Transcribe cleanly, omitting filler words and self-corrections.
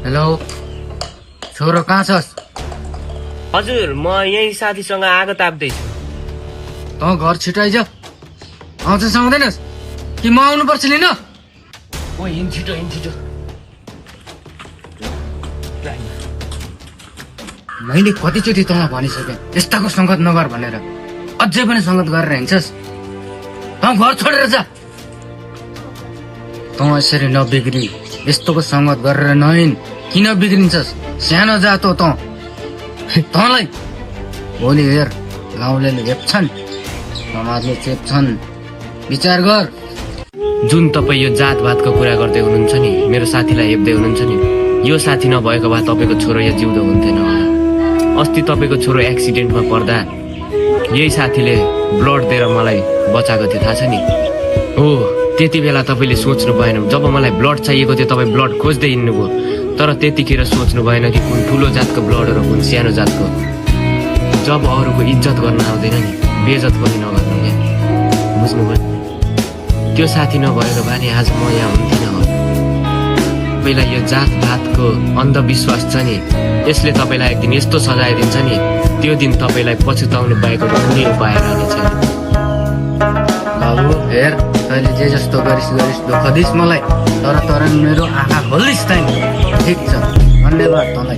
Hello छोरो कहाँ छस्? हजुर म यही साथीसँग आगो ताप्दैछु। त घर छिटो आइज। आउँछस् आउँदैनस् कि म आउनु पर्छ लिन? ओ हिँड छिटो हिँड छिटो। मैले कतिचोटि तँलाई भनिसकेँ यस्ताको सङ्गत नगर भनेर, अझै पनि सङ्गत गरेर हिँड्छस्। त घर छोडेर जा। तँ यसरी नबिग्री, यस्तोको सङ्गत गरेर नहिन्। किन बिग्रिन्छस्? सानो जात हो त। तँलाई भोलि हेर गाउँले हेप्छन्, समाजले चेप्छन्। विचार गर। जुन तपाईँ यो जातभातको कुरा गर्दै हुनुहुन्छ नि, मेरो साथीलाई हेप्दै हुनुहुन्छ नि, यो साथी नभएको भए तपाईँको छोरो यहाँ जिउँदो हुन्थेन होला। अस्ति तपाईँको छोरो एक्सिडेन्टमा पर्दा यही साथीले ब्लड दिएर मलाई बचाएको थियो, थाहा छ नि? हो, त्यति बेला तपाईँले सोच्नु भएन। जब मलाई ब्लड चाहिएको थियो तपाईँ ब्लड खोज्दै हिँड्नुभयो, तर त्यतिखेर सोच्नु भएन कि कुन ठुलो जातको ब्लड र कुन सानो जातको। जब अरूको इज्जत गर्न आउँदैन नि, बेइज्जत पनि नगर्नु क्या, बुझ्नुभयो? त्यो साथी नभएको भए नि आज म यहाँ हुन्थिनँ होला। तपाईँलाई यो जातभातको अन्धविश्वास छ नि, यसले तपाईँलाई एक दिन यस्तो सजाय दिन्छ नि, त्यो दिन तपाईँलाई पछुताउनु बाहेक कुनै उपाय रहने छैन। बाबु हेर, तैँले जे जस्तो गरिस् दुःख दिस् मलाई, तर मेरो आँखा खोलिस् तैँ। ठिक छ, धन्यवाद तँलाई।